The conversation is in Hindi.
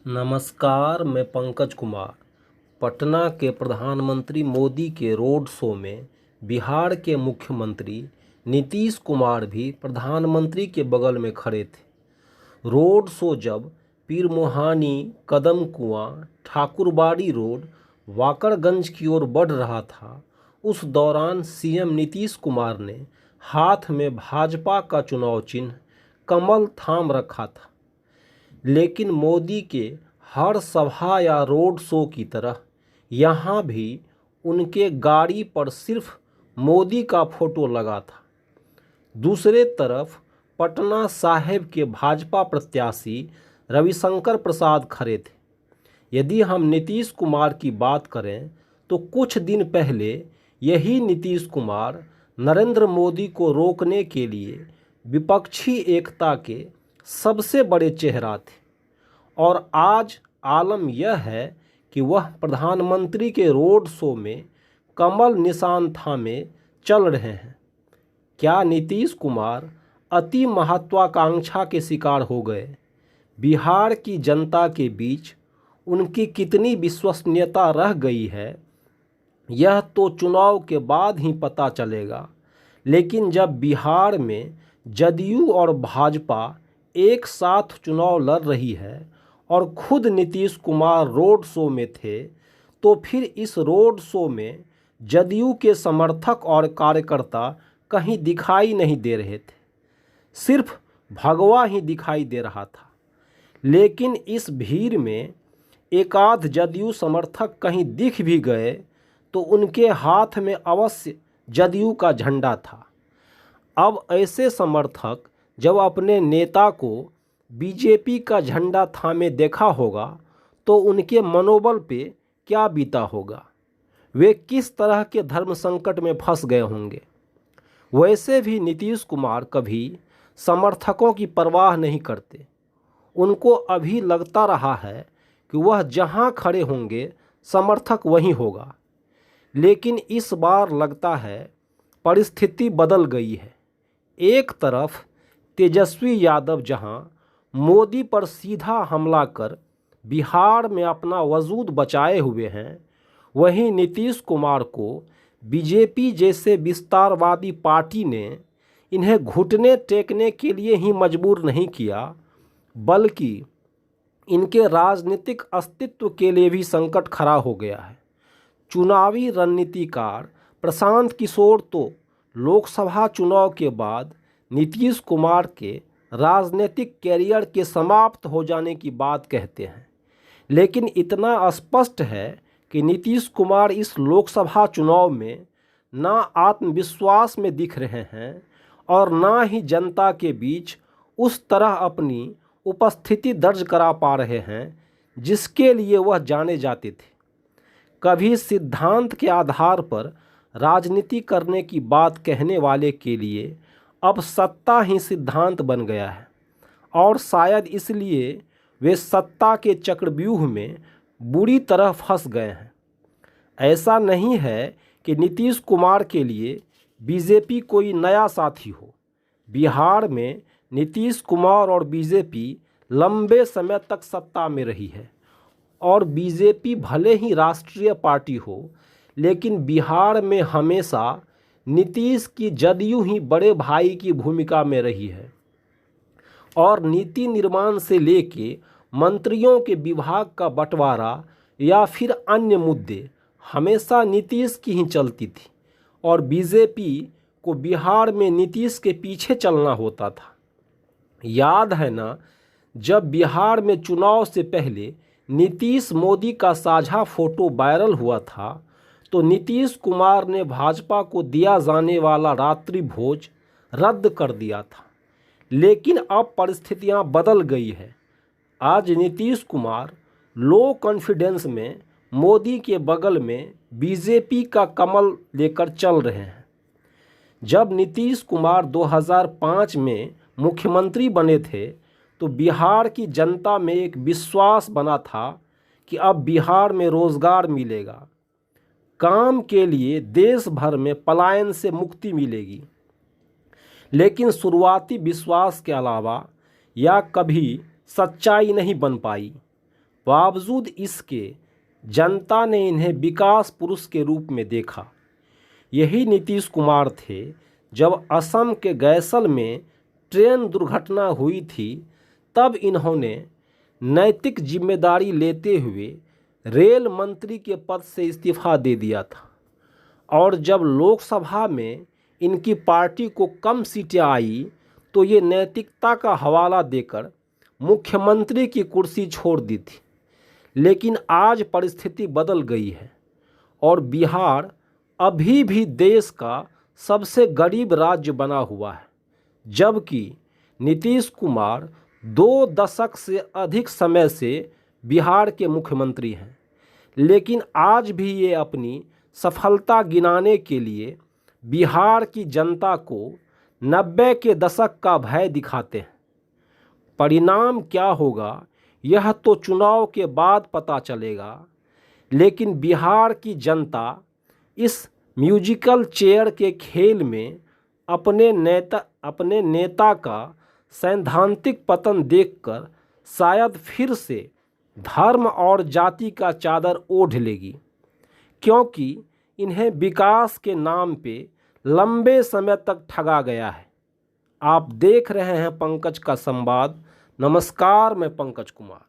नमस्कार, मैं पंकज कुमार। पटना के प्रधानमंत्री मोदी के रोड शो में बिहार के मुख्यमंत्री नीतीश कुमार भी प्रधानमंत्री के बगल में खड़े थे। रोड शो जब पीर मुहानी, कदम कुआं, ठाकुरबाड़ी रोड, वाकड़गंज की ओर बढ़ रहा था, उस दौरान सीएम नीतीश कुमार ने हाथ में भाजपा का चुनाव चिन्ह कमल थाम रखा था। लेकिन मोदी के हर सभा या रोड शो की तरह यहाँ भी उनके गाड़ी पर सिर्फ मोदी का फोटो लगा था। दूसरे तरफ पटना साहिब के भाजपा प्रत्याशी रविशंकर प्रसाद खड़े थे। यदि हम नीतीश कुमार की बात करें तो कुछ दिन पहले यही नीतीश कुमार नरेंद्र मोदी को रोकने के लिए विपक्षी एकता के सबसे बड़े चेहरा थे, और आज आलम यह है कि वह प्रधानमंत्री के रोड शो में कमल निशान थामे चल रहे हैं। क्या नीतीश कुमार अति महत्वाकांक्षा के शिकार हो गए? बिहार की जनता के बीच उनकी कितनी विश्वसनीयता रह गई है, यह तो चुनाव के बाद ही पता चलेगा। लेकिन जब बिहार में जदयू और भाजपा एक साथ चुनाव लड़ रही है और खुद नीतीश कुमार रोड शो में थे, तो फिर इस रोड शो में जदयू के समर्थक और कार्यकर्ता कहीं दिखाई नहीं दे रहे थे, सिर्फ भगवा ही दिखाई दे रहा था। लेकिन इस भीड़ में एकाध जदयू समर्थक कहीं दिख भी गए तो उनके हाथ में अवश्य जदयू का झंडा था। अब ऐसे समर्थक जब अपने नेता को बीजेपी का झंडा थामे देखा होगा तो उनके मनोबल पे क्या बीता होगा? वे किस तरह के धर्म संकट में फंस गए होंगे? वैसे भी नीतीश कुमार कभी समर्थकों की परवाह नहीं करते। उनको अभी लगता रहा है कि वह जहां खड़े होंगे समर्थक वहीं होगा। लेकिन इस बार लगता है परिस्थिति बदल गई है। एक तरफ तेजस्वी यादव जहां मोदी पर सीधा हमला कर बिहार में अपना वजूद बचाए हुए हैं, वहीं नीतीश कुमार को बीजेपी जैसे विस्तारवादी पार्टी ने इन्हें घुटने टेकने के लिए ही मजबूर नहीं किया, बल्कि इनके राजनीतिक अस्तित्व के लिए भी संकट खड़ा हो गया है। चुनावी रणनीतिकार प्रशांत किशोर तो लोकसभा चुनाव के बाद नीतीश कुमार के राजनीतिक कैरियर के समाप्त हो जाने की बात कहते हैं। लेकिन इतना स्पष्ट है कि नीतीश कुमार इस लोकसभा चुनाव में ना आत्मविश्वास में दिख रहे हैं और ना ही जनता के बीच उस तरह अपनी उपस्थिति दर्ज करा पा रहे हैं जिसके लिए वह जाने जाते थे। कभी सिद्धांत के आधार पर राजनीति करने की बात कहने वाले के लिए अब सत्ता ही सिद्धांत बन गया है, और शायद इसलिए वे सत्ता के चक्रव्यूह में बुरी तरह फंस गए हैं। ऐसा नहीं है कि नीतीश कुमार के लिए बीजेपी कोई नया साथी हो। बिहार में नीतीश कुमार और बीजेपी लंबे समय तक सत्ता में रही है, और बीजेपी भले ही राष्ट्रीय पार्टी हो, लेकिन बिहार में हमेशा नीतीश की जदयू ही बड़े भाई की भूमिका में रही है, और नीति निर्माण से लेके मंत्रियों के विभाग का बंटवारा या फिर अन्य मुद्दे हमेशा नीतीश की ही चलती थी, और बीजेपी को बिहार में नीतीश के पीछे चलना होता था। याद है ना, जब बिहार में चुनाव से पहले नीतीश मोदी का साझा फोटो वायरल हुआ था, तो नीतीश कुमार ने भाजपा को दिया जाने वाला रात्रि भोज रद्द कर दिया था। लेकिन अब परिस्थितियां बदल गई है। आज नीतीश कुमार लो कॉन्फिडेंस में मोदी के बगल में बीजेपी का कमल लेकर चल रहे हैं। जब नीतीश कुमार 2005 में मुख्यमंत्री बने थे तो बिहार की जनता में एक विश्वास बना था कि अब बिहार में रोज़गार मिलेगा, काम के लिए देश भर में पलायन से मुक्ति मिलेगी। लेकिन शुरुआती विश्वास के अलावा या कभी सच्चाई नहीं बन पाई। बावजूद इसके जनता ने इन्हें विकास पुरुष के रूप में देखा। यही नीतीश कुमार थे जब असम के गैसल में ट्रेन दुर्घटना हुई थी, तब इन्होंने नैतिक जिम्मेदारी लेते हुए रेल मंत्री के पद से इस्तीफा दे दिया था। और जब लोकसभा में इनकी पार्टी को कम सीटें आई तो ये नैतिकता का हवाला देकर मुख्यमंत्री की कुर्सी छोड़ दी थी। लेकिन आज परिस्थिति बदल गई है और बिहार अभी भी देश का सबसे गरीब राज्य बना हुआ है, जबकि नीतीश कुमार 2 दशक से अधिक समय से बिहार के मुख्यमंत्री हैं। लेकिन आज भी ये अपनी सफलता गिनाने के लिए बिहार की जनता को 90 के दशक का भय दिखाते हैं। परिणाम क्या होगा यह तो चुनाव के बाद पता चलेगा, लेकिन बिहार की जनता इस म्यूजिकल चेयर के खेल में अपने नेता का सैद्धांतिक पतन देखकर शायद फिर से धर्म और जाति का चादर ओढ़ लेगी, क्योंकि इन्हें विकास के नाम पे लंबे समय तक ठगा गया है। आप देख रहे हैं पंकज का संवाद। नमस्कार, मैं पंकज कुमार।